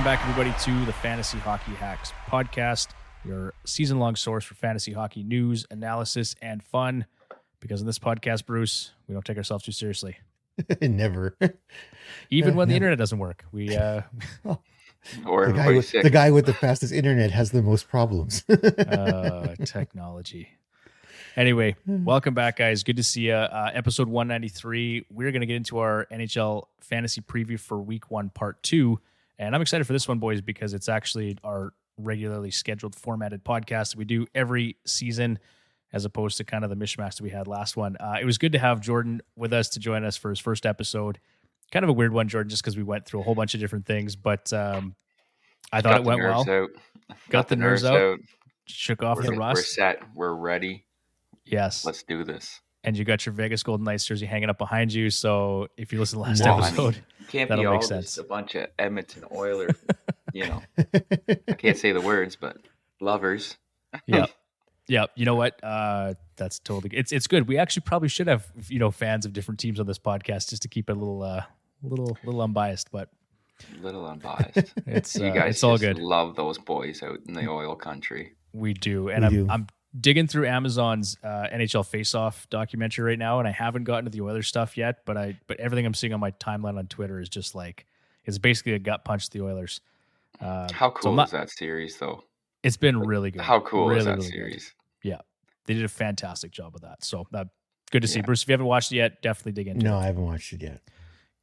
Welcome back, everybody, to the Fantasy Hockey Hacks podcast, your season-long source for fantasy hockey news, analysis, and fun. Because in this podcast, Bruce, we don't take ourselves too seriously. Never. Even when the internet doesn't work. We Or the guy with the fastest internet has the most problems. Technology. Anyway, welcome back, guys. Good to see you. Episode 193. We're going to get into our NHL fantasy preview for Week 1, Part 2. And I'm excited for this one, boys, because it's actually our regularly scheduled formatted podcast that we do every season, as opposed to kind of the mishmash that we had last one. It was good to have Jordan with us to join us for his first episode. Kind of a weird one, Jordan, just because we went through a whole bunch of different things, but I thought it went well. Got the nerves out. Shook off the rust. We're set. We're ready. Yes. Let's do this. And you got your Vegas Golden Knights jersey hanging up behind you. So if you listen to the last episode, can't that'll be all make sense. Just a bunch of Edmonton Oilers, I can't say the words, but lovers. Yep. Yeah. You know what? That's totally, it's good. We actually probably should have, fans of different teams on this podcast just to keep it a little unbiased, but little unbiased. It's, you guys it's all good. Love those boys out in the oil country. We do. And I'm digging through Amazon's NHL Face-Off documentary right now, and I haven't gotten to the Oilers stuff yet, but everything I'm seeing on my timeline on Twitter is just like, it's basically a gut punch to the Oilers. How cool is that series, though? It's been really good. How cool really, is that really series? Good. Yeah. They did a fantastic job of that. So good to see. Bruce, if you haven't watched it yet, definitely dig into it. No, I haven't watched it yet.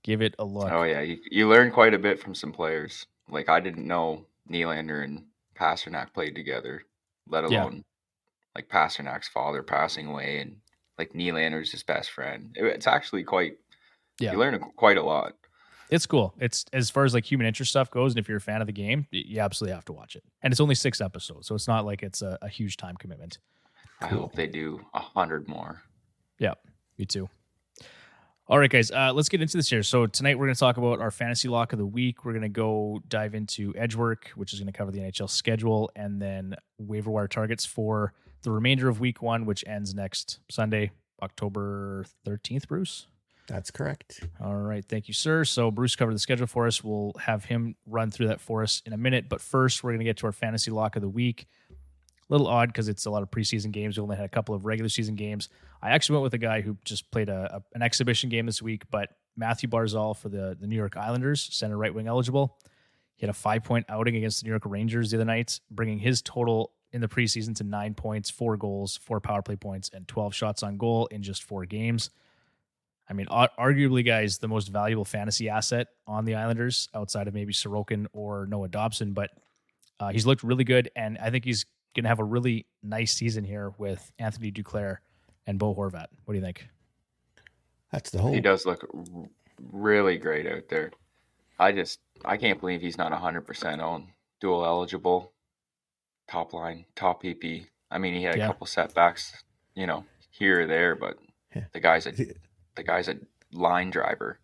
Give it a look. Oh, yeah. You learn quite a bit from some players. Like, I didn't know Nylander and Pasternak played together, let alone like Pasternak's father passing away and like Nylander's his best friend. It's actually quite, you learn quite a lot. It's cool. It's as far as like human interest stuff goes. And if you're a fan of the game, you absolutely have to watch it. And it's only 6 episodes. So it's not like it's a huge time commitment. I hope they do 100 more. Yeah, me too. All right, guys, let's get into this here. So tonight we're going to talk about our fantasy lock of the week. We're going to go dive into edge work, which is going to cover the NHL schedule, and then waiver wire targets for the remainder of Week 1, which ends next Sunday, October 13th, Bruce? That's correct. All right, thank you, sir. So Bruce covered the schedule for us. We'll have him run through that for us in a minute. But first, we're going to get to our fantasy lock of the week. A little odd because it's a lot of preseason games. We only had a couple of regular season games. I actually went with a guy who just played an exhibition game this week, but Matthew Barzal for the New York Islanders, center right wing eligible. He had a 5-point outing against the New York Rangers the other night, bringing his total in the preseason to 9 points, 4 goals, 4 power play points, and 12 shots on goal in just 4 games. I mean, arguably, guys, the most valuable fantasy asset on the Islanders outside of maybe Sorokin or Noah Dobson, but he's looked really good, and I think he's going to have a really nice season here with Anthony Duclair and Bo Horvat. What do you think? That's the hope. He does look really great out there. I can't believe he's not 100% on dual eligible, top line, top PP. I mean, he had a couple setbacks, here or there, but the guy's a line driver.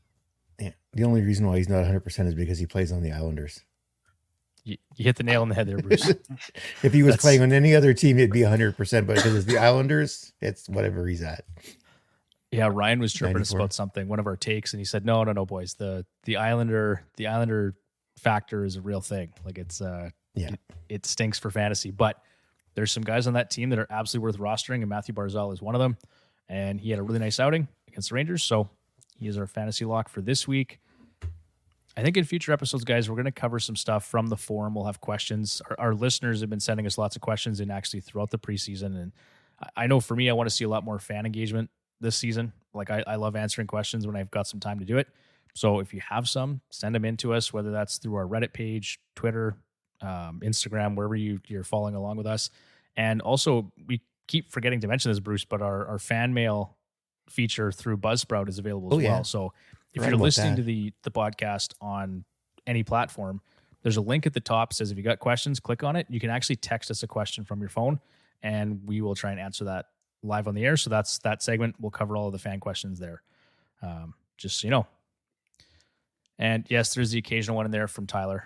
Yeah. The only reason why he's not 100% is because he plays on the Islanders. You hit the nail on the head there, Bruce. If he was playing on any other team, it'd be 100%, but because it's the Islanders, it's whatever he's at. Yeah, Ryan was chirping us about something, one of our takes, and he said, no, boys, the Islander factor is a real thing. Like it stinks for fantasy, but there's some guys on that team that are absolutely worth rostering, and Matthew Barzal is one of them. And he had a really nice outing against the Rangers, so he is our fantasy lock for this week. I think in future episodes, guys, we're going to cover some stuff from the forum. We'll have questions. Our listeners have been sending us lots of questions and actually throughout the preseason. And I know for me, I want to see a lot more fan engagement this season. Like I love answering questions when I've got some time to do it. So if you have some, send them in to us, whether that's through our Reddit page, Twitter, Instagram, wherever you're following along with us. And also, we keep forgetting to mention this, Bruce, but our fan mail feature through Buzzsprout is available as well. So if you're listening to the podcast on any platform, there's a link at the top that says if you got questions, click on it. You can actually text us a question from your phone, and we will try and answer that live on the air. So that's that segment. We'll cover all of the fan questions there, just so you know. And yes, there's the occasional one in there from Tyler.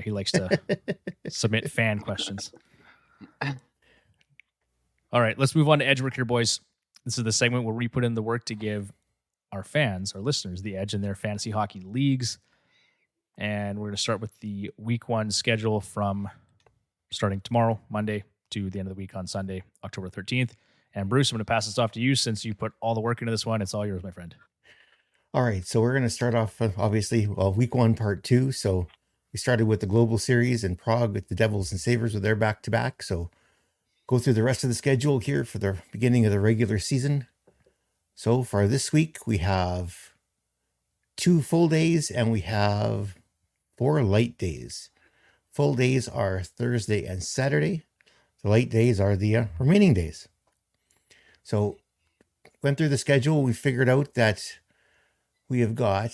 He likes to submit fan questions. All right, let's move on to edge work here, boys. This is the segment where we put in the work to give our fans, our listeners, the edge in their fantasy hockey leagues. And we're going to start with the week 1 schedule from starting tomorrow, Monday, to the end of the week on Sunday, October 13th. And Bruce, I'm going to pass this off to you since you put all the work into this one. It's all yours, my friend. All right, so we're going to start off, obviously, week 1, part 2. So we started with the Global Series in Prague with the Devils and Sabres with their back-to-back. So go through the rest of the schedule here for the beginning of the regular season. So for this week, we have 2 full days and we have 4 light days. Full days are Thursday and Saturday. The light days are the remaining days. So went through the schedule. We figured out that we have got,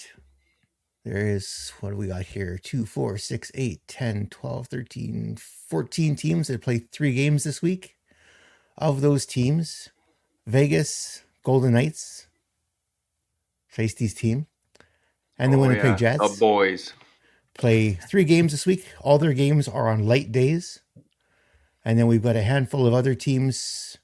there is, what do we got here? 2, 4, 6, 8, 10, 12, 13, 14 teams that play 3 games this week. Of those teams, Vegas Golden Knights, Feisty's team, and the Winnipeg Jets. The boys play 3 games this week. All their games are on light days. And then we've got a handful of other teams.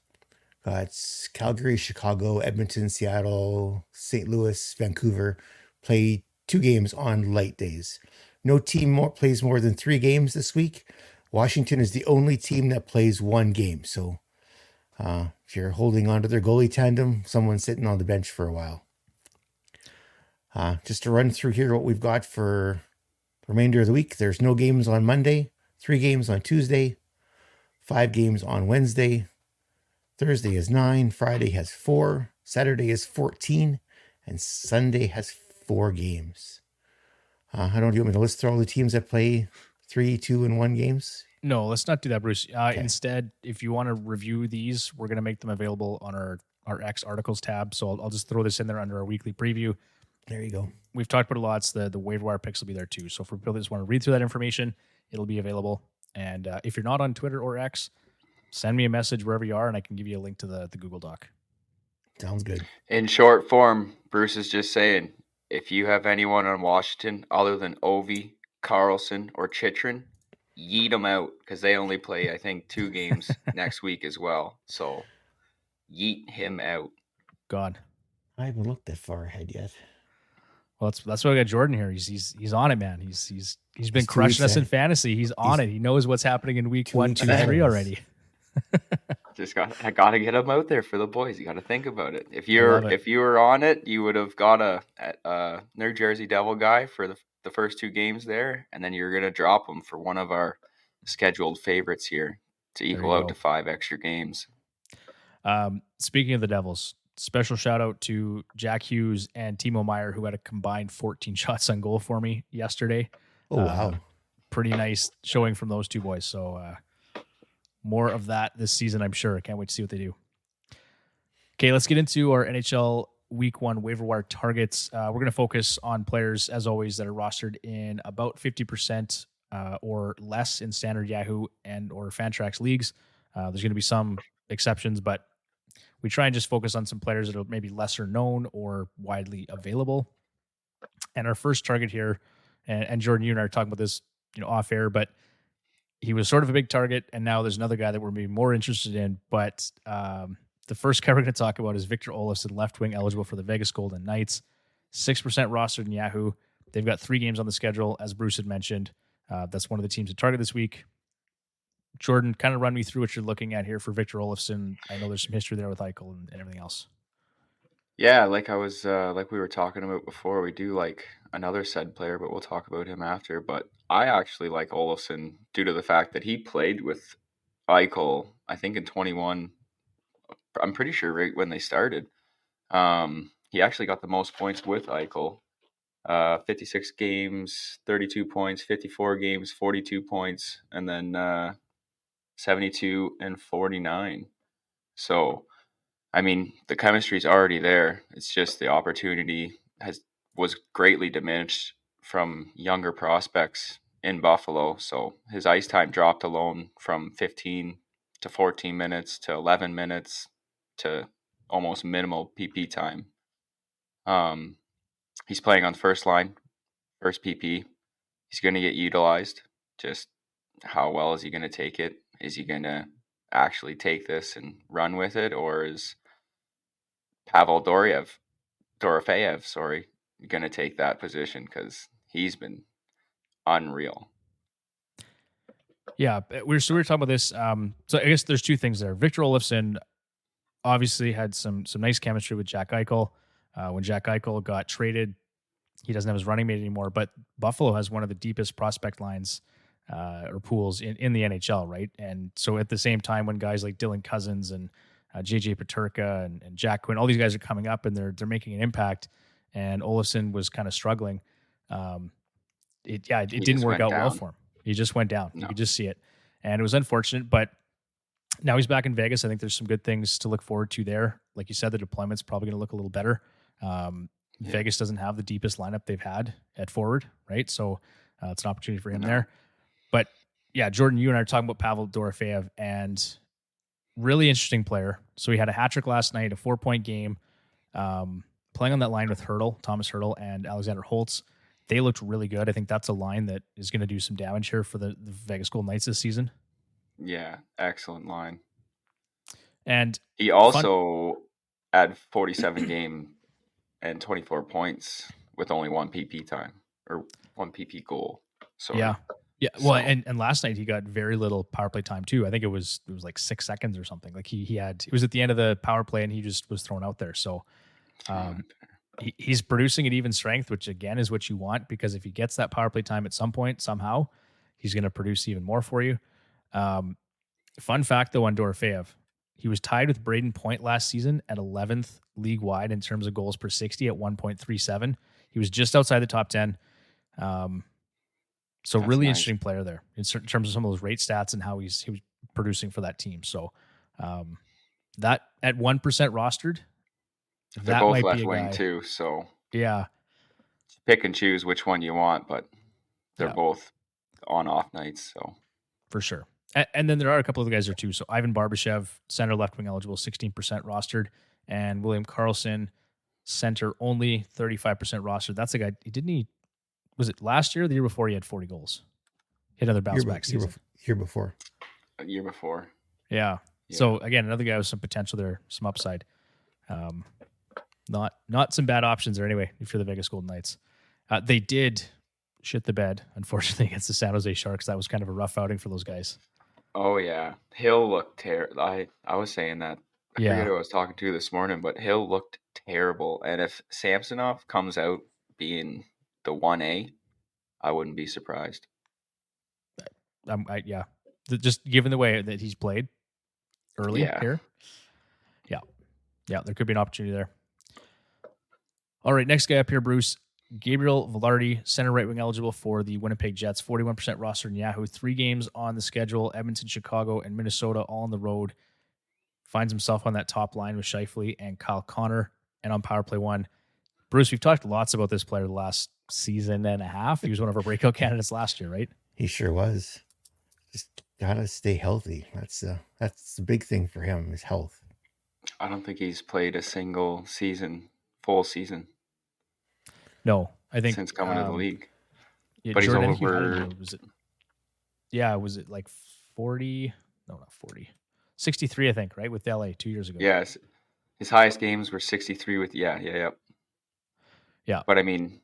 Got Calgary, Chicago, Edmonton, Seattle, St. Louis, Vancouver play 2 games on light days. No team plays more than 3 games this week. Washington is the only team that plays 1 game. So if you're holding on to their goalie tandem, someone's sitting on the bench for a while. Just to run through here what we've got for the remainder of the week. There's no games on Monday, 3 games on Tuesday, 5 games on Wednesday. Thursday is 9, Friday has 4, Saturday is 14, and Sunday has 4 games. I don't know, do you want me to list through all the teams that play 3, 2, and 1 games? No, let's not do that, Bruce. Okay. Instead, if you want to review these, we're going to make them available on our X articles tab. So I'll just throw this in there under our weekly preview. There you go. We've talked about it a lot. The waiver wire picks will be there too. So for people that just want to read through that information, it'll be available. And if you're not on Twitter or X, send me a message wherever you are, and I can give you a link to the Google Doc. Sounds good. In short form, Bruce is just saying, if you have anyone on Washington other than Ovi, Carlson, or Chychrun, yeet them out because they only play, I think, 2 games next week as well. So yeet him out. God, I haven't looked that far ahead yet. Well, that's why we got Jordan here. He's on it, man. He's been crushing us in fantasy. He's on it. He knows what's happening in week 1, 2, 3 already. I gotta get him out there for the boys. You gotta think about it. If you were on it, you would have got a New Jersey Devil guy for the first 2 games there, and then you're gonna drop him for one of our scheduled favorites here to equal out to 5 extra games. Speaking of the Devils, special shout out to Jack Hughes and Timo Meier, who had a combined 14 shots on goal for me yesterday. Oh, wow. Pretty nice showing from those 2 boys. So more of that this season, I'm sure. I can't wait to see what they do. Okay, let's get into our NHL Week 1 waiver wire targets. We're going to focus on players, as always, that are rostered in about 50% or less in standard Yahoo and or Fantrax leagues. There's going to be some exceptions, but we try and just focus on some players that are maybe lesser known or widely available. And our first target here, and Jordan, you and I are talking about this, off air, but he was sort of a big target, and now there's another guy that we're maybe more interested in. But the first guy we're going to talk about is Victor Olofsson, left wing, eligible for the Vegas Golden Knights. 6% rostered in Yahoo. They've got 3 games on the schedule, as Bruce had mentioned. That's one of the teams to target this week. Jordan, kind of run me through what you're looking at here for Victor Olofsson. I know there's some history there with Eichel and everything else. Yeah, like we were talking about before, we do like another said player, but we'll talk about him after. But I actually like Olofsson due to the fact that he played with Eichel, I think in 21. I'm pretty sure right when they started. He actually got the most points with Eichel. 56 games, 32 points, 54 games, 42 points, and then 72 and 49. So, I mean, the chemistry is already there. It's just the opportunity was greatly diminished from younger prospects in Buffalo. So his ice time dropped alone from 15 to 14 minutes to 11 minutes to almost minimal PP time. He's playing on the first line, first PP. He's going to get utilized. Just how well is he going to take it? Is he going to actually take this and run with it, or is Pavel Dorofeyev, going to take that position? Because he's been unreal. Yeah, we were talking about this. So I guess there's two things there. Victor Olofsson obviously had some nice chemistry with Jack Eichel. When Jack Eichel got traded, he doesn't have his running mate anymore, but Buffalo has one of the deepest prospect lines or pools in the NHL, right? And so at the same time, when guys like Dylan Cousins and JJ Peterka and Jack Quinn, all these guys are coming up and they're making an impact, and Olofsson was kind of struggling. It didn't work out well for him. He just went down. No. You could just see it. And it was unfortunate, but now he's back in Vegas. I think there's some good things to look forward to there. Like you said, the deployment's probably going to look a little better. Vegas doesn't have the deepest lineup they've had at forward, right? So it's an opportunity for him there. But yeah, Jordan, you and I are talking about Pavel Dorofeyev, and really interesting player. So he had a hat trick last night, a 4-point game, playing on that line with Thomas Hertl, and Alexander Holtz. They looked really good. I think that's a line that is going to do some damage here for the Vegas Golden Knights this season. Yeah, excellent line. And he also had 47 game and 24 points with only 1 PP time or 1 PP goal. So yeah. Well, and last night he got very little power play time too. I think it was like 6 seconds or something. Like it was at the end of the power play and he just was thrown out there. So he's producing at even strength, which again is what you want, because if he gets that power play time at some point, somehow he's going to produce even more for you. Fun fact though on Dorofeyev, he was tied with Braden Point last season at 11th league wide in terms of goals per 60 at 1.37. He was just outside the top 10. So that's really nice. Interesting player there in terms of some of those rate stats and how he was producing for that team. So that at 1% rostered, they're both left wing too. So yeah, pick and choose which one you want, but they're both on off nights. So for sure. And then there are a couple of guys there too. So Ivan Barbashev, center left wing eligible, 16% rostered, and William Karlsson, center only 35% rostered. That's a guy. Was it last year or the year before he had 40 goals? Hit another bounce back season. Year before. A year before. Yeah. So again, another guy with some potential there, some upside. Not some bad options there anyway if you're the Vegas Golden Knights. They did shit the bed, unfortunately, against the San Jose Sharks. That was kind of a rough outing for those guys. Oh yeah, Hill looked terrible. I was saying that. I forget who I was talking to this morning, but Hill looked terrible. And if Samsonov comes out being the 1A, I wouldn't be surprised. Just given the way that he's played early here. Yeah, there could be an opportunity there. All right, next guy up here, Bruce. Gabriel Velarde, center right wing eligible for the Winnipeg Jets, 41% roster in Yahoo. 3 games on the schedule, Edmonton, Chicago, and Minnesota all on the road. Finds himself on that top line with Scheifele and Kyle Connor, and on power play 1. Bruce, we've talked lots about this player the last season and a half. He was one of our breakout candidates last year, right? He sure was. Just gotta stay healthy. That's the big thing for him is health. I don't think he's played a single full season. No, I think since coming to the league. Yeah, but Jordan, he's over. Was it like 40? No, not 40. 63, I think, right? With LA 2 years ago. Yes. His highest games were 63 with, Yeah. But I mean,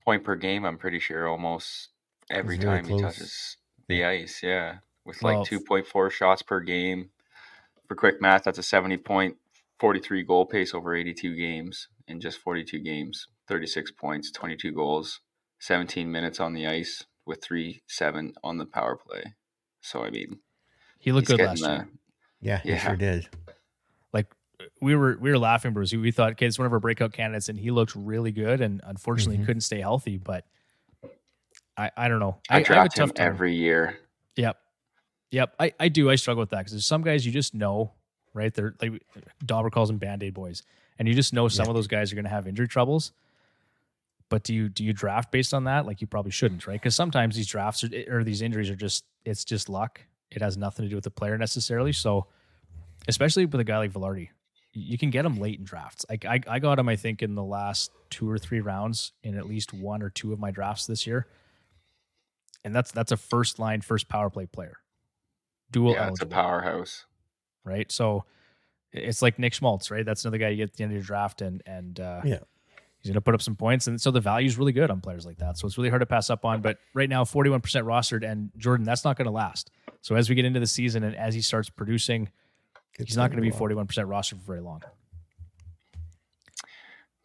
point per game, I'm pretty sure almost every time he touches the ice. Yeah. With like 2.4 shots per game. For quick math, that's a 70-point, 43 goal pace over 82 games in just 42 games. 36 points, 22 goals, 17 minutes on the ice with 3-7 on the power play. So, I mean, he looked good last year. Yeah, he sure did. Like we were laughing, Bruce. We thought, okay, it's one of our breakout candidates, and he looked really good. And unfortunately, couldn't stay healthy. But I don't know. I draft him every year. Yep. I do. I struggle with that because there's some guys you just know, right? They're like Dauber calls them Band-Aid boys, and you just know some of those guys are going to have injury troubles. But do you draft based on that? Like you probably shouldn't, right? Because sometimes these drafts or these injuries are it's just luck. It has nothing to do with the player necessarily. So, especially with a guy like Velarde, you can get him late in drafts. I got him, I think, in the last 2 or 3 rounds in at least 1 or 2 of my drafts this year. And that's a first power play player. Dual eligible. It's a powerhouse. Right? So it's like Nick Schmaltz, right? That's another guy you get at the end of your draft and He's going to put up some points. And so the value is really good on players like that. So it's really hard to pass up on. But right now, 41% rostered. And Jordan, that's not going to last. So as we get into the season and as he starts producing, he's not going to be 41% rostered for very long.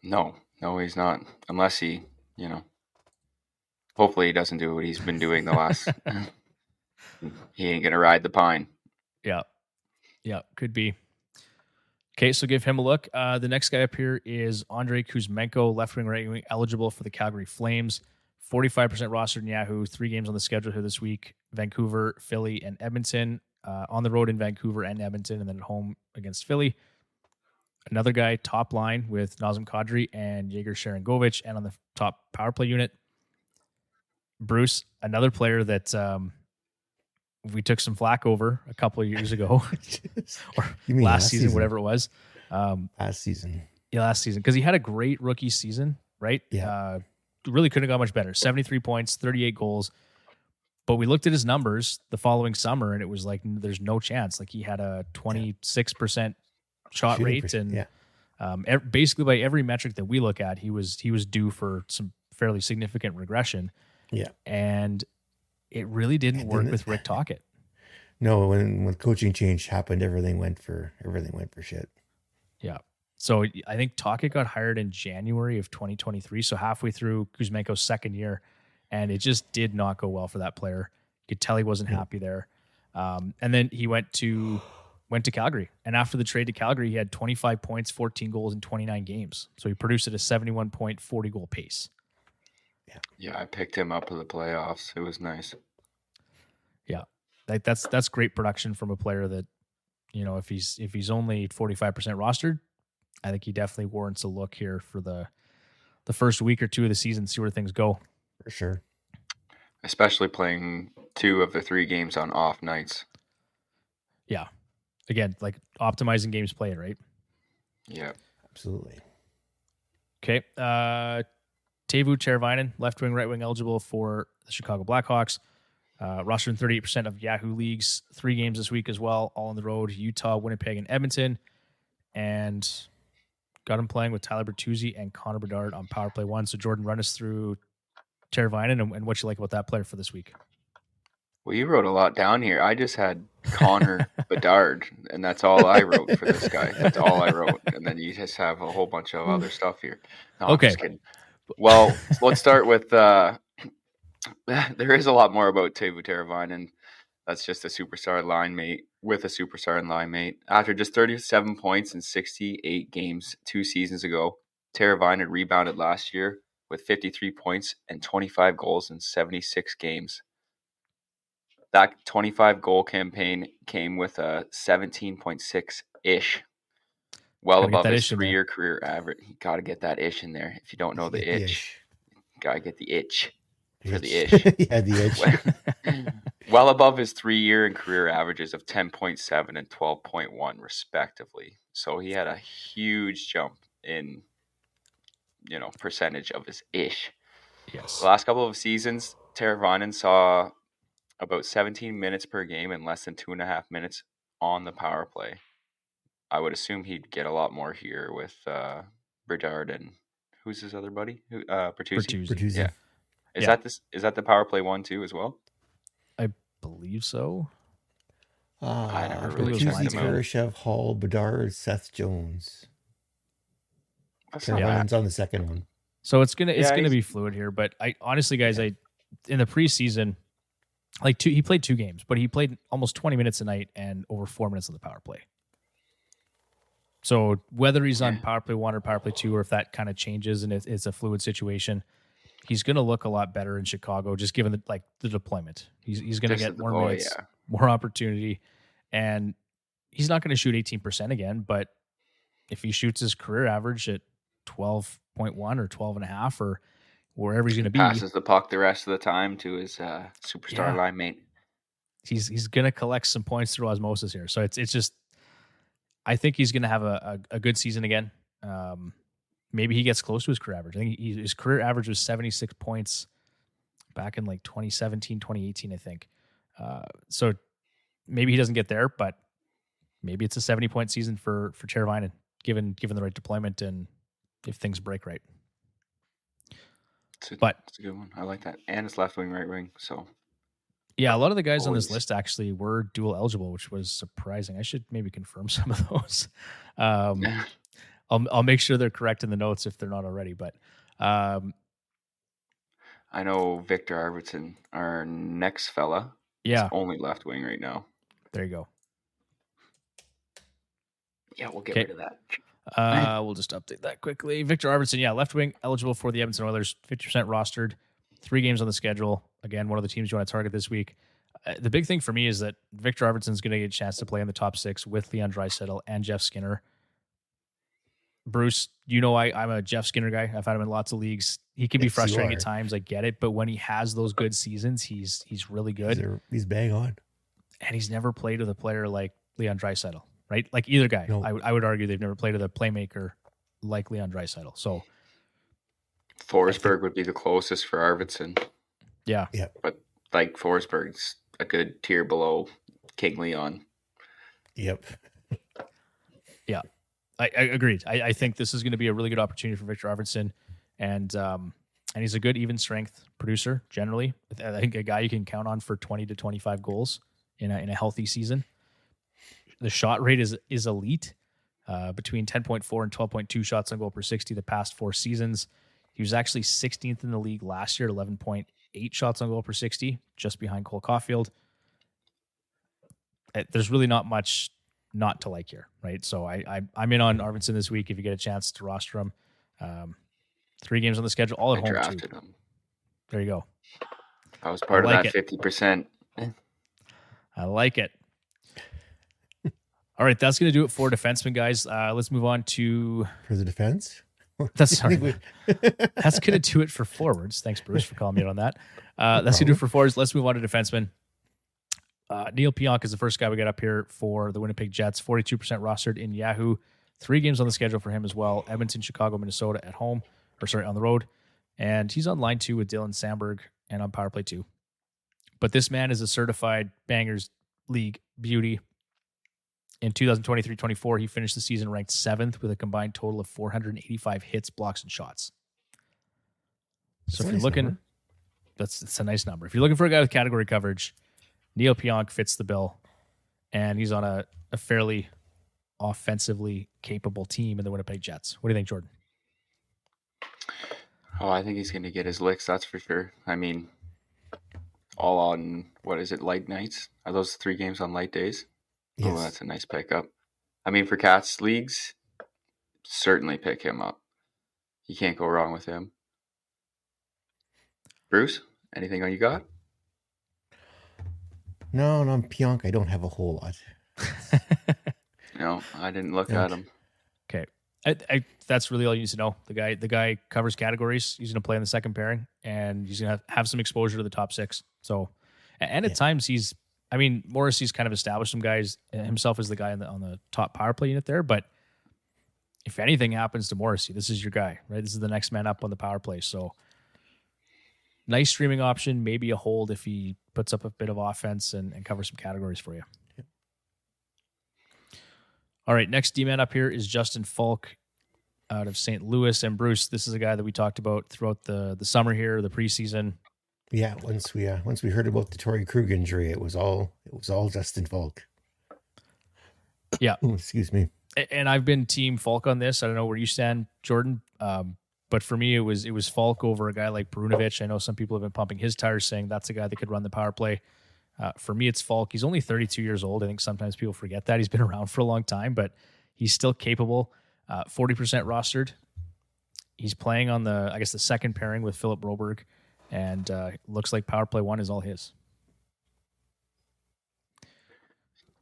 No, he's not. Unless he, hopefully he doesn't do what he's been doing the last. He ain't going to ride the pine. Yeah. Yeah, could be. Okay, so give him a look. The next guy up here is Andrei Kuzmenko, left wing, right wing, eligible for the Calgary Flames. 45% rostered in Yahoo. 3 games on the schedule here this week: Vancouver, Philly, and Edmonton. On the road in Vancouver and Edmonton, and then at home against Philly. Another guy, top line with Nazem Kadri and Yegor Sharangovich, and on the top power play unit, Bruce, another player that we took some flack over a couple of years ago, or last season, whatever it was. Last season. Yeah, last season. Because he had a great rookie season, right? Yeah. Really couldn't have got much better. 73 points, 38 goals. But we looked at his numbers the following summer, and it was like there's no chance. Like he had a 26% shot rate, and basically by every metric that we look at, he was due for some fairly significant regression. Yeah. And it really didn't work with Rick Tocchet. No, when coaching change happened, everything went for shit. Yeah. So I think Tocchet got hired in January of 2023, so halfway through Kuzmenko's second year, and it just did not go well for that player. You could tell he wasn't happy there. And then he went to Calgary, and after the trade to Calgary, he had 25 points, 14 goals in 29 games. So he produced at a 71-point, 40-goal pace. Yeah, I picked him up in the playoffs. It was nice. Yeah, that's great production from a player that, if he's only 45% rostered, I think he definitely warrants a look here for the first week or two of the season, see where things go. For sure. Especially playing 2 of the 3 games on off nights. Yeah. Again, like optimizing games played, right? Yeah. Absolutely. Okay. Teuvo Teravainen, left wing, right wing, eligible for the Chicago Blackhawks. Rostered in 38% of Yahoo leagues. 3 games this week as well, all on the road: Utah, Winnipeg, and Edmonton. And got him playing with Tyler Bertuzzi and Connor Bedard on Power Play 1. So Jordan, run us through Teravainen and what you like about that player for this week. Well, you wrote a lot down here. I just had Connor Bedard, and that's all I wrote for this guy. That's all I wrote. And then you just have a whole bunch of other stuff here. No, okay. I'm just kidding. Well, let's start with there is a lot more about Teuvo Teravainen. That's just a superstar line mate with a superstar line mate. After just 37 points in 68 games 2 seasons ago, Teravainen rebounded last year with 53 points and 25 goals in 76 games. That 25-goal campaign came with a 17.6-ish, well above his 3-year career average. You got to get that ish in there. If you don't know the itch, got to get the itch for the ish. Yeah, the itch. Well above his 3-year and career averages of 10.7 and 12.1, respectively. So he had a huge jump in, percentage of his ish. Yes. The last couple of seasons, Teravainen saw about 17 minutes per game and less than 2.5 minutes on the power play. I would assume he'd get a lot more here with Bedard and who's his other buddy? Bertuzzi. Yeah. Is that the power play 1 too as well? I believe so. I never really Bertuzzi, checked him out. Kurashev, Hall, Bedard, Seth Jones. Teravainen's on the second one. So it's gonna be fluid here, but I honestly, guys, in the preseason, he played 2 games, but he played almost 20 minutes a night and over 4 minutes on the power play. So whether he's on power play 1 or power play 2, or if that kind of changes and it's a fluid situation, he's going to look a lot better in Chicago, just given the deployment. He's going to get more minutes, more opportunity, and he's not going to shoot 18% again. But if he shoots his career average at 12.1 or 12.5 or wherever he's going to be, passes the puck the rest of the time to his superstar line mate. He's going to collect some points through osmosis here. So it's just, I think he's going to have a good season again. Maybe he gets close to his career average. I think his career average was 76 points back in 2017, 2018, I think. So maybe he doesn't get there, but maybe it's a 70-point season for Teravainen, given the right deployment and if things break right. It's a good one. I like that. And it's left wing, right wing. So yeah, a lot of the guys on this list actually were dual eligible, which was surprising. I should maybe confirm some of those. I'll make sure they're correct in the notes if they're not already. But I know Victor Arvidsson, our next fella, is only left wing right now. There you go. Yeah, we'll get rid of that. We'll just update that quickly. Victor Arvidsson, left wing, eligible for the Edmonton Oilers, 50% rostered, 3 games on the schedule. Again, one of the teams you want to target this week. The big thing for me is that Victor Arvidsson is going to get a chance to play in the top 6 with Leon Draisaitl and Jeff Skinner. Bruce, I'm a Jeff Skinner guy. I've had him in lots of leagues. He can be frustrating at times. I get it, but when he has those good seasons, he's really good. He's bang on, and he's never played with a player like Leon Draisaitl. Right? Like either guy. No. I would argue they've never played with a playmaker like Leon Draisaitl. So Forsberg would be the closest for Arvidsson. Yeah. But like Forsberg's a good tier below King Leon. Yep. Yeah. I agreed. I think this is going to be a really good opportunity for Victor Arvidsson. And he's a good even strength producer generally. I think a guy you can count on for 20 to 25 goals in a healthy season. The shot rate is elite, between 10.4 and 12.2 shots on goal per 60 the past 4 seasons. He was actually 16th in the league last year at 11.8 shots on goal per 60, just behind Cole Caulfield. There's really not much not to like here, right? So I'm in on Arvidsson this week if you get a chance to roster him. 3 games on the schedule, all at home drafted too. Him. There you go. I was part of that 50%. I like it. All right, that's going to do it for defensemen, guys. Let's move on to... For the defense? That's going to do it for forwards. Thanks, Bruce, for calling me out on that. That's going to do it for forwards. Let's move on to defensemen. Neil Pionk is the first guy we got up here for the Winnipeg Jets. 42% rostered in Yahoo. 3 games on the schedule for him as well. Edmonton, Chicago, Minnesota at home. On the road. And he's on line 2 with Dylan Samberg and on power play 2. But this man is a certified Bangers League beauty. In 2023-24, he finished the season ranked 7th with a combined total of 485 hits, blocks, and shots. So if you're looking, that's a nice number. If you're looking for a guy with category coverage, Neil Pionk fits the bill, and he's on a fairly offensively capable team in the Winnipeg Jets. What do you think, Jordan? Oh, I think he's going to get his licks, that's for sure. I mean, all on, light nights? Are those 3 games on light days? Yes. Oh, that's a nice pickup. I mean, for Cats leagues, certainly pick him up. You can't go wrong with him. Bruce, anything you got? No, on Pionk, I don't have a whole lot. No, I didn't look at him. Okay. That's really all you need to know. The guy covers categories. He's going to play in the second pairing, and he's going to have some exposure to the top 6. So, and at times Morrissey's kind of established some guys himself as the guy on the top power play unit there. But if anything happens to Morrissey, this is your guy, right? This is the next man up on the power play. So, nice streaming option, maybe a hold if he puts up a bit of offense and covers some categories for you. Yep. All right, next D-man up here is Justin Falk out of St. Louis. And Bruce, this is a guy that we talked about throughout the summer here, the preseason. Yeah, once we heard about the Torrey Krug injury, it was all Justin Falk. Yeah. Ooh, excuse me. And I've been team Falk on this. I don't know where you stand, Jordan. But for me, it was Falk over a guy like Perunovic. I know some people have been pumping his tires saying that's a guy that could run the power play. For me, it's Falk. He's only 32 years old. I think sometimes people forget that. He's been around for a long time, but he's still capable. 40% rostered. He's playing on the second pairing with Philip Broberg, and looks like power play 1 is all his.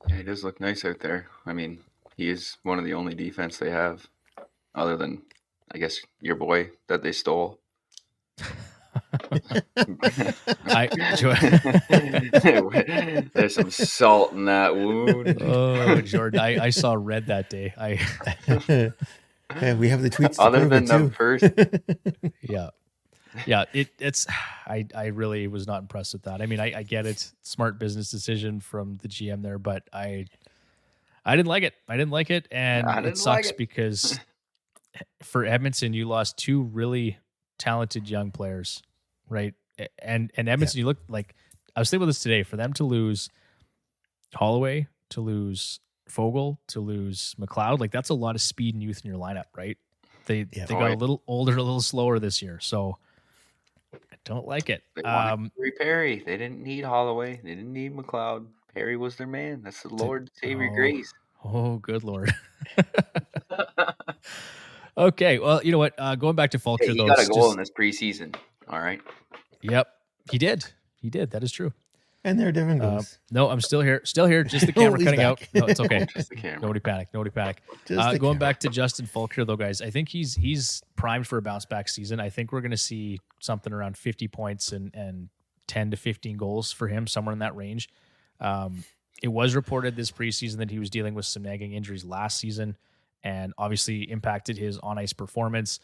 Yeah, he does look nice out there. I mean, he is one of the only defense they have, other than, I guess, your boy that they stole. There's some salt in that wound. Oh, Jordan, I saw red that day. Yeah, we have the tweets. Other than the first, yeah. It's. I really was not impressed with that. I mean, I get it, smart business decision from the GM there, but I didn't like it. And it sucks because for Edmonton, you lost 2 really talented young players, right? And Edmonton, you look like, I was thinking about this today, for them to lose Holloway, to lose Fogle, to lose McLeod, like that's a lot of speed and youth in your lineup, right? They got a little older, a little slower this year, so I don't like it. They wanted Perry. They didn't need Holloway. They didn't need McLeod. Perry was their man. That's the Lord Savior grace. Oh, good Lord. Okay, well, you know what? Going back to Falk here, he got a goal in this preseason. All right. Yep, he did. That is true. And there Devin goes. No, I'm still here. Just the camera cutting out. No, it's okay. Just the camera. Nobody panic. Going back to Justin Falk here, though, guys, I think he's primed for a bounce back season. I think we're going to see something around 50 points and 10 to 15 goals for him, somewhere in that range. It was reported this preseason that he was dealing with some nagging injuries last season, and obviously impacted his on-ice performance.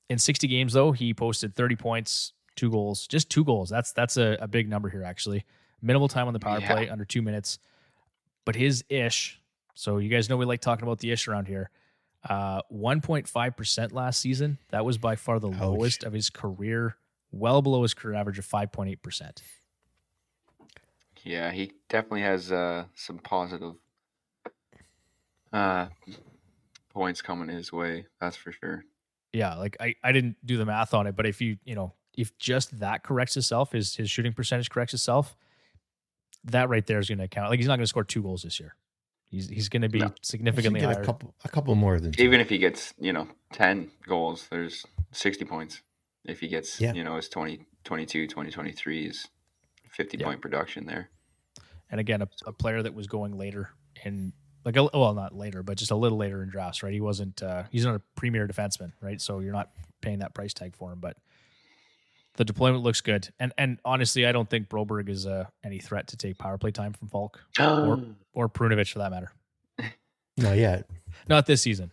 In 60 games, though, he posted 30 points, 2 goals, just 2 goals. That's a big number here, actually. Minimal time on the power play, under 2 minutes. But his ish, so you guys know we like talking about the ish around here, 1.5% last season. That was by far the lowest of his career, well below his career average of 5.8%. Yeah, he definitely has some positive points coming his way. That's for sure. Yeah, like I didn't do the math on it, but if if just that corrects itself, his shooting percentage corrects itself, that right there is going to count. Like, he's not going to score 2 goals this year. He's going to be significantly higher. A couple more than 2. Even if he gets 10 goals, there's 60 points. If he gets his 2022, 2023 is 50 point production there. And again, a player that was going later in, like, well, not later, but just a little later in drafts, right? He wasn't, he's not a premier defenseman, right? So you're not paying that price tag for him, but the deployment looks good. And honestly, I don't think Broberg is any threat to take power play time from Falk or Prunovich for that matter. Not yet. Not this season.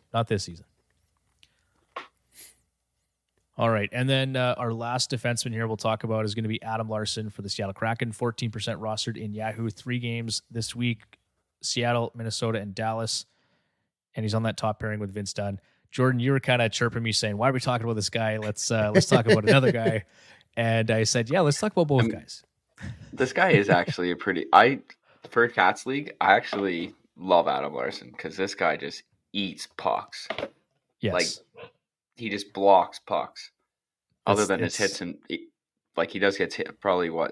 All right. And then our last defenseman here we'll talk about is going to be Adam Larsson for the Seattle Kraken, 14% rostered in Yahoo. 3 games this week, Seattle, Minnesota, and Dallas. And he's on that top pairing with Vince Dunn. Jordan, you were kind of chirping me saying, why are we talking about this guy? Let's talk about another guy. And I said, yeah, let's talk about both guys. This guy is actually for Cats League, I actually love Adam Larsson because this guy just eats pucks. Yes. Like, he just blocks pucks. Other than his hits, and he does get hit probably 2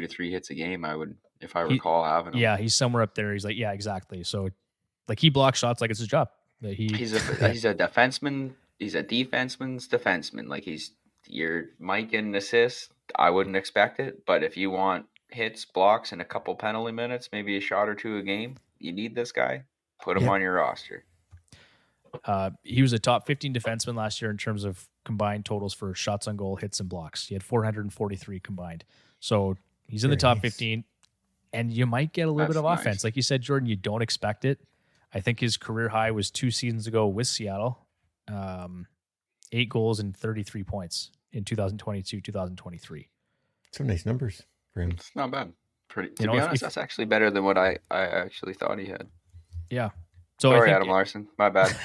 to 3 hits a game. If I recall having him. Yeah, he's somewhere up there. He's like, yeah, exactly. So, like, he blocks shots like it's his job. He's a defenseman. He's a defenseman's defenseman. Like, you might get an assist. I wouldn't expect it, but if you want hits, blocks, and a couple penalty minutes, maybe a shot or 2 a game, you need this guy. Put him on your roster. He was a top 15 defenseman last year in terms of combined totals for shots on goal, hits, and blocks. He had 443 combined. So he's in the top 15, and you might get a little bit of offense. Like you said, Jordan, you don't expect it. I think his career high was 2 seasons ago with Seattle. 8 goals and 33 points in 2022, 2023. Some nice numbers for him. It's not bad. To be honest, that's actually better than what I actually thought he had. Yeah. So sorry, Adam Larsson. My bad.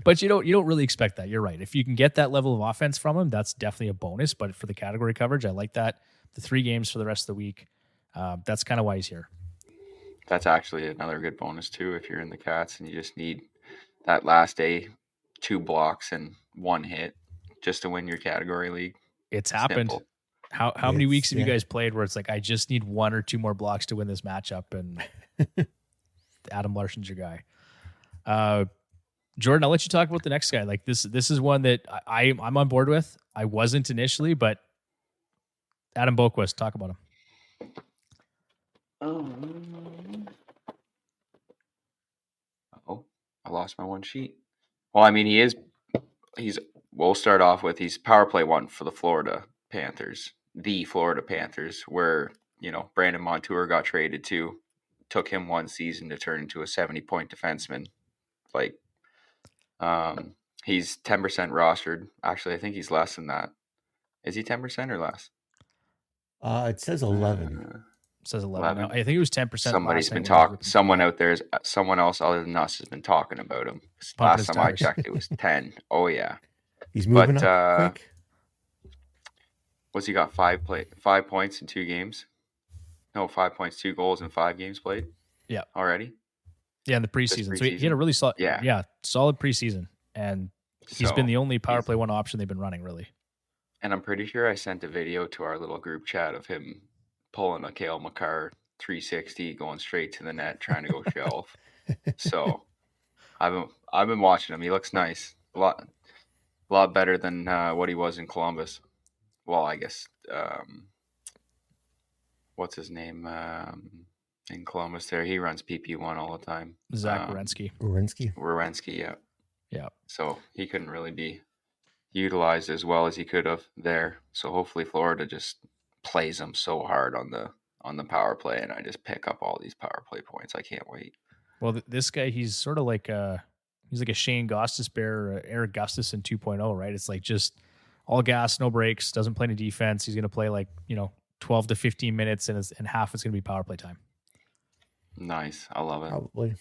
But you don't really expect that. You're right. If you can get that level of offense from him, that's definitely a bonus. But for the category coverage, I like that. The 3 games for the rest of the week, that's kind of why he's here. That's actually another good bonus too. If you're in the Cats and you just need that last day, 2 blocks and 1 hit just to win your category league. It's happened. Simple. How many weeks have you guys played where it's like, I just need 1 or 2 more blocks to win this matchup, and Adam Larsson's your guy. Jordan, I'll let you talk about the next guy. Like, this is one that I'm on board with. I wasn't initially, but Adam Boquist, talk about him. I lost my one sheet. Well, I mean, we'll start off with he's power play 1 for the Florida Panthers, where, Brandon Montour got traded to. Took him 1 season to turn into a 70-point defenseman. Like, he's 10% rostered. Actually, I think he's less than that. Is he 10% or less? It says 11. says 11 now. I think it was 10%. Somebody's been talking. Someone out there, someone else other than us has been talking about him. Last time I checked, it was 10. Oh yeah, he's moving up quick. What's he got? 5 points in 2 games? No, 5 points, 2 goals in 5 games played. Yeah, already. Yeah, in the preseason. So he had a really solid, solid preseason, and he's been the only power play 1 option they've been running, really. And I'm pretty sure I sent a video to our little group chat of him pulling a Cale Makar 360, going straight to the net, trying to go shelf. So I've been watching him. He looks nice, a lot better than what he was in Columbus. Well, I guess what's his name in Columbus? There, he runs PP1 all the time. Zach Werenski. Werenski, yeah. So he couldn't really be utilized as well as he could have there. So hopefully Florida just plays him so hard on the power play, and I just pick up all these power play points. I can't wait. Well, this guy, he's sort of like he's like a Shane Gostisbehere or Eric Gustafson 2.0, right? It's like just all gas, no breaks, doesn't play any defense. He's going to play 12 to 15 minutes, and half it's going to be power play time. Nice. I love it. Probably.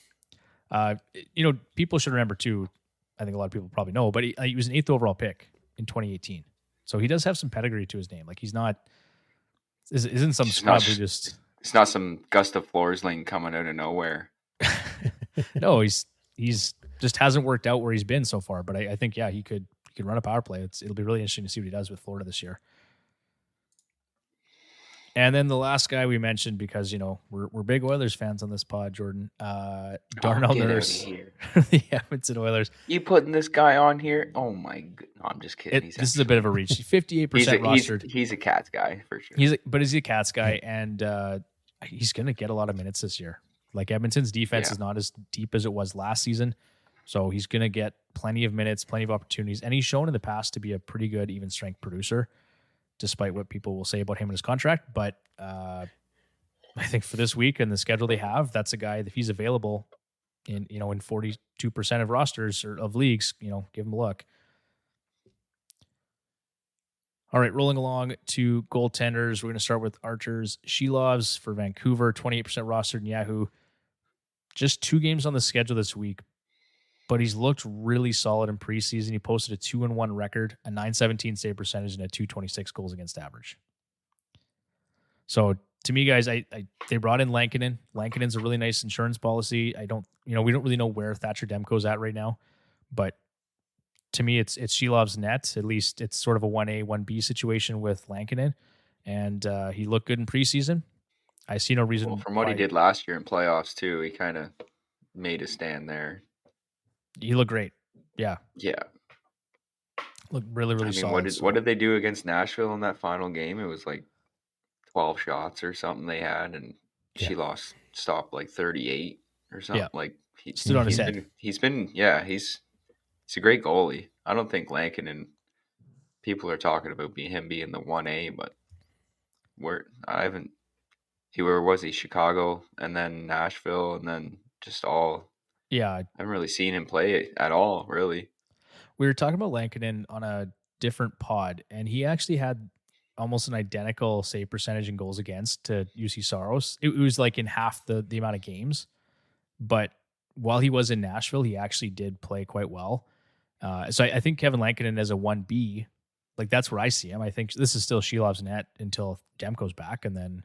People should remember too, I think a lot of people probably know, but he was an 8th overall pick in 2018. So he does have some pedigree to his name. Like he's not, isn't some scrub who just... It's not some Gustav Forsling coming out of nowhere. No, he's just hasn't worked out where he's been so far. But I think, he could run a power play. It'll be really interesting to see what he does with Florida this year. And then the last guy we mentioned, because we're big Oilers fans on this pod, Jordan. Darnell Nurse, the Edmonton Oilers. You putting this guy on here? Oh my god! No, I'm just kidding. This is a bit of a reach. 58% rostered. He's a Cats guy for sure. But is he a Cats guy? And he's going to get a lot of minutes this year. Like Edmonton's defense is not as deep as it was last season, so he's going to get plenty of minutes, plenty of opportunities, and he's shown in the past to be a pretty good even strength producer, despite what people will say about him and his contract. But I think for this week and the schedule they have, that's a guy, if he's available in 42% of rosters or of leagues, give him a look. All right, rolling along to goaltenders. We're going to start with Archers. Shelovs for Vancouver, 28% rostered in Yahoo. Just 2 games on the schedule this week, but he's looked really solid in preseason. He posted a 2-1 record, a .917 save percentage, and a .226 goals against average. So to me, guys, they brought in Lankinen. Lankinen's a really nice insurance policy. We don't really know where Thatcher Demko's at right now, but to me, it's Shelov's net. At least it's sort of a 1A, 1B situation with Lankinen, and he looked good in preseason. I see no reason. Well, from what he did last year in playoffs too, he kind of made a stand there. He looked great. Yeah. Looked really, really solid. What did they do against Nashville in that final game? It was like 12 shots or something they had, and Shelov's stopped like 38 or something. Yeah. Like he stood on his head. He's a great goalie. I don't think Lankinen, people are talking about him being the 1A, but where was he? Chicago and then Nashville and then just all. Yeah. I haven't really seen him play at all, really. We were talking about Lankinen on a different pod, and he actually had almost an identical save percentage and goals against to UC Saros. It was like in half the amount of games, but while he was in Nashville, he actually did play quite well. So I think Kevin Lankinen as a 1B, like that's where I see him. I think this is still Shelov's net until Demko's back, and then.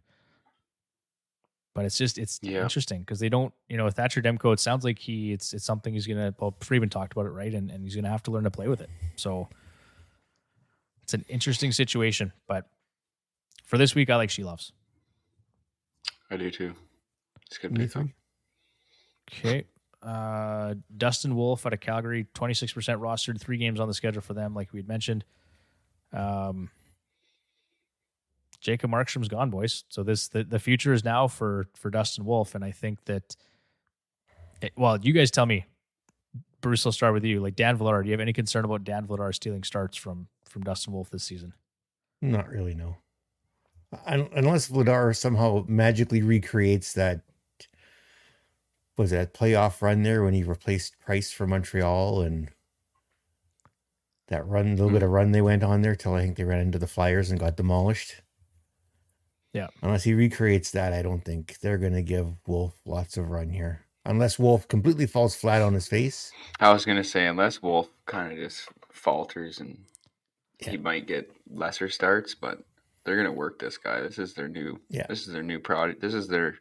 But it's interesting because they don't, with Thatcher Demko, it sounds like it's something he's gonna. Well, Freeman talked about it, right? And he's gonna have to learn to play with it. So it's an interesting situation. But for this week, I like Shelovs. I do too. It's good to be. Okay. Dustin Wolf out of Calgary, 26% rostered, 3 games on the schedule for them, like we had mentioned. Jacob Markstrom's gone, boys. So the future is now for Dustin Wolf, and I think that. You guys tell me. Bruce, I'll start with you. Like Dan Vladar, do you have any concern about Dan Vladar stealing starts from Dustin Wolf this season? Not really, no. Unless Vladar somehow magically recreates that. Was that playoff run there when he replaced Price for Montreal, and that little bit of run they went on there till I think they ran into the Flyers and got demolished. Yeah. Unless he recreates that, I don't think they're going to give Wolf lots of run here. Unless Wolf completely falls flat on his face. I was going to say, unless Wolf kind of just falters and he might get lesser starts, but they're going to work this guy. This is their new product. This is their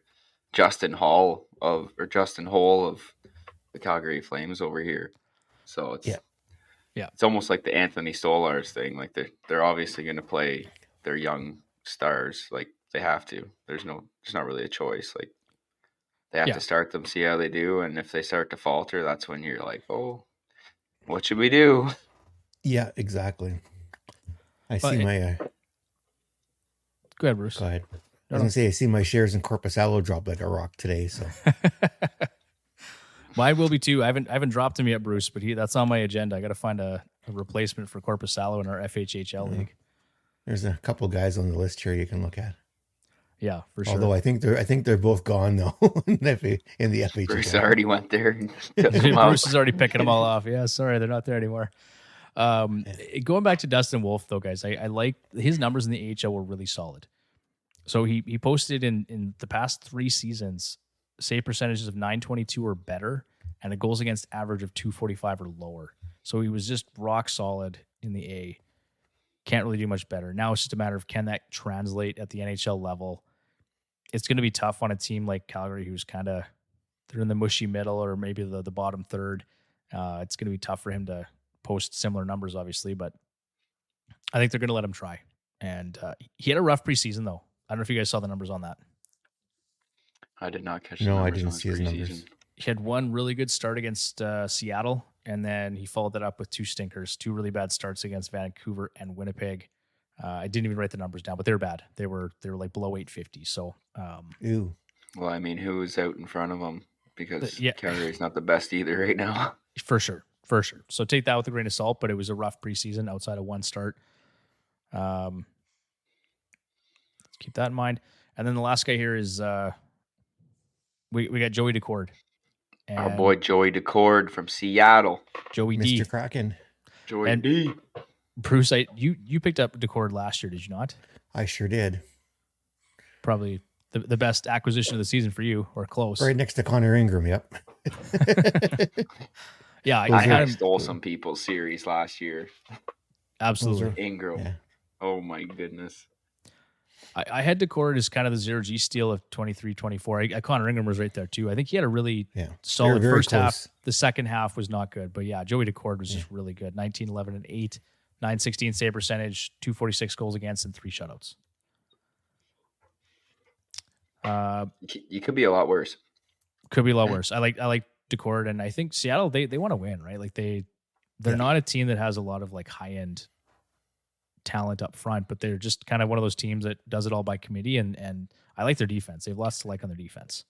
Justin Hole of the Calgary Flames over here. So it's it's almost like the Anthony Stolarz thing. Like they're obviously going to play their young stars. Like they have to. There's not really a choice. Like they have to start them, see how they do, and if they start to falter, that's when you're like, oh, what should we do? Yeah, exactly. Go ahead, Bruce. Go ahead. I was going to say, I see my shares in Corpusalo drop like a rock today. So mine will be too. I haven't dropped him yet, Bruce, but that's on my agenda. I got to find a replacement for Corpusalo in our FHHL league. There's a couple guys on the list here you can look at. Yeah, for sure. Although I think they're both gone though in the FHHL. Bruce already went there. Bruce is already picking them all off. Yeah, sorry, they're not there anymore. Going back to Dustin Wolf though, guys, I like his numbers in the AHL were really solid. So he posted in the past 3 seasons save percentages of .922 or better and a goals against average of .245 or lower. So he was just rock solid in the A. Can't really do much better. Now it's just a matter of can that translate at the NHL level. It's going to be tough on a team like Calgary who's kind of they're in the mushy middle or maybe the bottom third. It's going to be tough for him to post similar numbers, obviously, but I think they're going to let him try. And he had a rough preseason, though. I don't know if you guys saw the numbers on that. I did not catch. No, I didn't see his numbers. He had one really good start against Seattle, and then he followed that up with 2 stinkers, 2 really bad starts against Vancouver and Winnipeg. I didn't even write the numbers down, but they were bad. They were like below 850. So, ew. Well, I mean, who is out in front of him? Because Calgary's not the best either right now. For sure. So take that with a grain of salt, but it was a rough preseason outside of one start. Let's keep that in mind. And then the last guy here is we got Joey Decord. Our boy Joey Decord from Seattle. Joey Mr. D. Kraken. Joey D. Bruce, you picked up Decord last year, did you not? I sure did. Probably the best acquisition of the season for you, or close. Right next to Connor Ingram, yep. Yeah, I stole some people's series last year. Absolutely. Ingram. Yeah. Oh my goodness. I had Decord as kind of the 0G steal of 23-24. Connor Ingram was right there too. I think he had a really solid first half. The second half was not good, but yeah, Joey Decord was just really good. 19, 11, and 8, 916 save percentage, 246 goals against, and 3 shutouts. You could be a lot worse. Could be a lot worse. I like Decord, and I think Seattle they want to win, right? Like they're not a team that has a lot of like high end talent up front, but they're just kind of one of those teams that does it all by committee, and I like their defense. They have lots to like on their defense.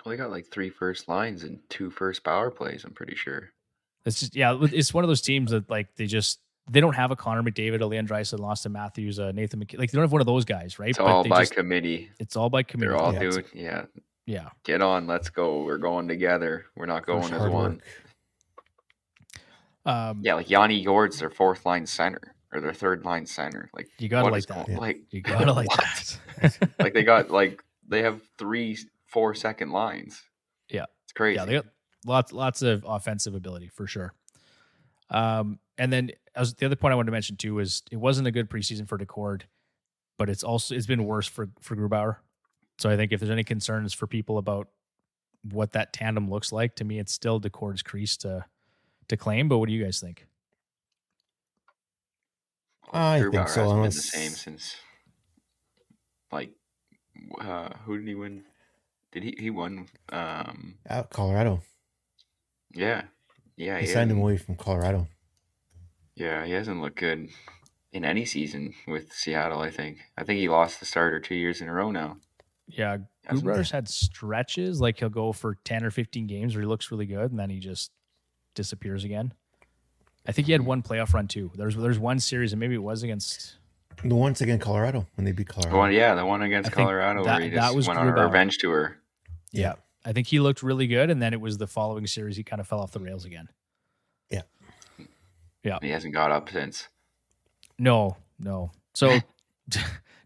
Well, they got like 3 first lines and 2 first power plays, I'm pretty sure. It's just it's one of those teams that like they don't have a Connor McDavid, a Leon Draisaitl, Austin Matthews, Nathan McKinnon. Like they don't have one of those guys, right? It's all by committee. It's all by committee. They're all doing yeah. Get on, let's go. We're going together. We're not going as one. Like Yanni Gord's their 4th line center. Or their 3rd line center. Like you gotta like that. You gotta like that. Like they have 3 4-second lines. Yeah. It's crazy. Yeah, they got lots of offensive ability for sure. And then the other point I wanted to mention too is it wasn't a good preseason for Decord, but it's been worse for Grubauer. So I think if there's any concerns for people about what that tandem looks like, to me it's still Decord's crease to claim. But what do you guys think? I think so. Has been the same since, like, who did he win? Did he won? Out Colorado. Yeah. He signed him away from Colorado. Yeah, he hasn't looked good in any season with Seattle. I think he lost the starter 2 years in a row now. Yeah, Grubauer's had stretches like he'll go for 10 or 15 games where he looks really good, and then he just disappears again. I think he had one playoff run too. There's one series, and maybe it was against the ones against Colorado when they beat Colorado. The one against Colorado where he just went on a revenge tour. Yeah, I think he looked really good, and then it was the following series he kind of fell off the rails again. Yeah, he hasn't got up since. No. So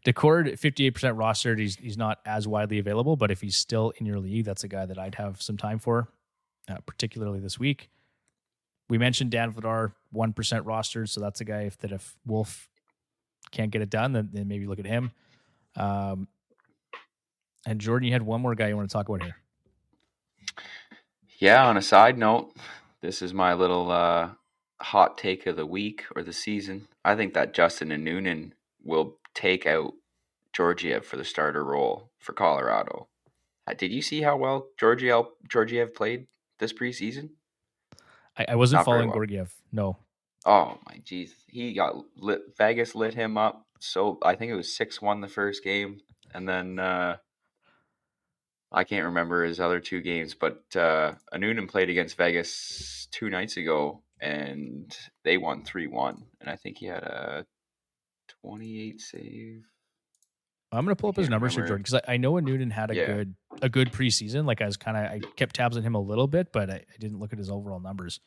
Decord 58% rostered. He's not as widely available, but if he's still in your league, that's a guy that I'd have some time for, particularly this week. We mentioned Dan Vladar, 1% rostered, so that's a guy if Wolf can't get it done, then maybe look at him. And Jordan, you had one more guy you want to talk about here. Yeah, on a side note, this is my little hot take of the week or the season. I think that Justin and Noonan will take out Georgiev for the starter role for Colorado. Did you see how well Georgiev played this preseason? I wasn't following Georgiev. No. Oh my Jesus, he got lit. Vegas lit him up. So I think it was 6-1 the first game, and then I can't remember his other two games. But Noonan played against Vegas 2 nights ago, and they won 3-1. And I think he had a 28 save. I'm gonna pull up his numbers here, Jordan, because I know Noonan had a good preseason. Like I kept tabs on him a little bit, but I didn't look at his overall numbers.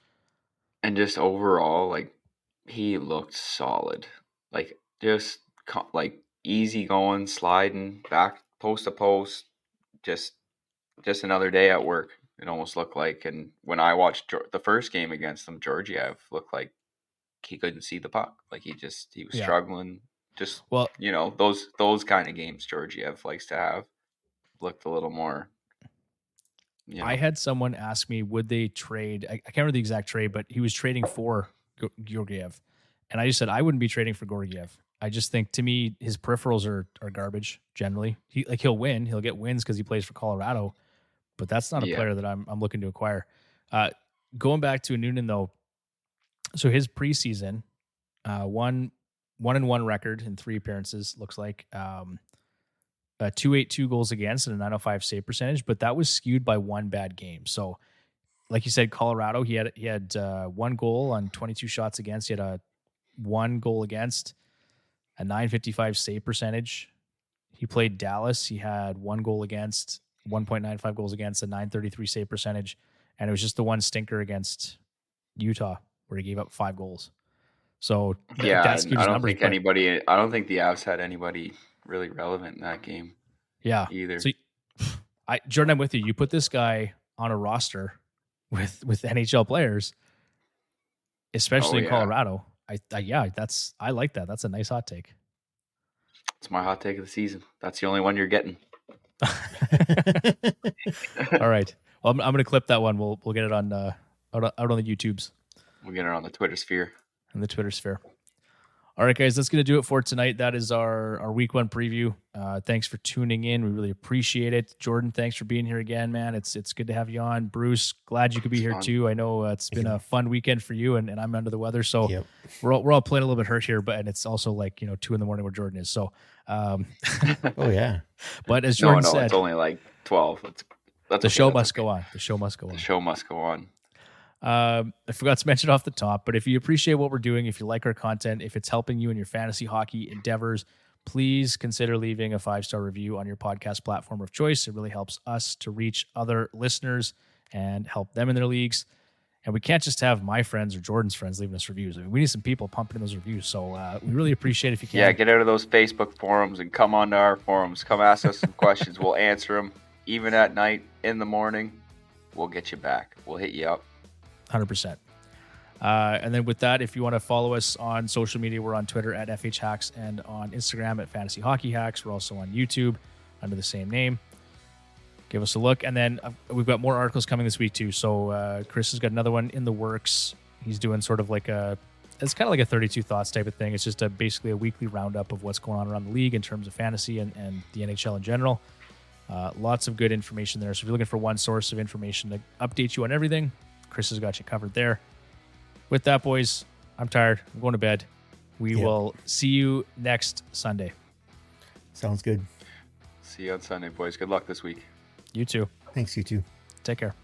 And just overall, like, he looked solid. Like, just like easy going, sliding back post to post. Just another day at work. It almost looked like. And when I watched the first game against them, Georgiev looked like he couldn't see the puck. Like he was struggling. Just those kind of games Georgiev likes to have. Looked a little more. I had someone ask me, would they trade? I can't remember the exact trade, but he was trading for Georgiev, and I just said I wouldn't be trading for Georgiev. I just think, to me, his peripherals are garbage generally. He'll win, he'll get wins because he plays for Colorado, but that's not a player that I'm looking to acquire. Going back to Noonan though, so his preseason, 1-1 record in 3 appearances looks like. 282 goals against and a 905 save percentage, but that was skewed by one bad game. So, like you said, Colorado, he had 1 goal on 22 shots against. He had a 1 goal against, a 955 save percentage. He played Dallas. He had 1 goal against, 1.95 goals against, a 933 save percentage, and it was just the 1 stinker against Utah where he gave up 5 goals. So that skews numbers. I don't think the Avs had anybody really relevant in that game. Yeah. Either. So Jordan, I'm with you. You put this guy on a roster with NHL players, especially in Colorado. I like that. That's a nice hot take. It's my hot take of the season. That's the only one you're getting. All right. Well, I'm going to clip that one. We'll get it on out on the YouTubes. We'll get it on the Twitter sphere. And the Twitter sphere. All right, guys, that's going to do it for tonight. That is our week 1 preview. Thanks for tuning in. We really appreciate it. Jordan, thanks for being here again, man. It's good to have you on. Bruce, glad you could be here too. I know it's been a fun weekend for you, and I'm under the weather, so we're all playing a little bit hurt here. And it's also like 2 a.m. where Jordan is. So, oh yeah. But as Jordan said, it's only like 12. The show must go on. The show must go on. The show must go on. I forgot to mention off the top, but if you appreciate what we're doing, if you like our content, if it's helping you in your fantasy hockey endeavors, please consider leaving a 5-star review on your podcast platform of choice. It really helps us to reach other listeners and help them in their leagues. And we can't just have my friends or Jordan's friends leaving us reviews. I mean, we need some people pumping in those reviews. So we really appreciate it if you can. Yeah, get out of those Facebook forums and come onto our forums. Come ask us some questions. We'll answer them. Even at night, in the morning, we'll get you back. We'll hit you up. 100%. And then with that, if you want to follow us on social media, we're on Twitter at FHHacks and on Instagram at Fantasy Hockey Hacks. We're also on YouTube under the same name. Give us a look. And then we've got more articles coming this week too. So Chris has got another one in the works. He's doing sort of like it's kind of like a 32 Thoughts type of thing. It's just basically a weekly roundup of what's going on around the league in terms of fantasy and the NHL in general. Lots of good information there. So if you're looking for one source of information to update you on everything, Chris has got you covered there. With that, boys, I'm tired. I'm going to bed. We will see you next Sunday. Sounds good. See you on Sunday, boys. Good luck this week. You too. Thanks, you too. Take care.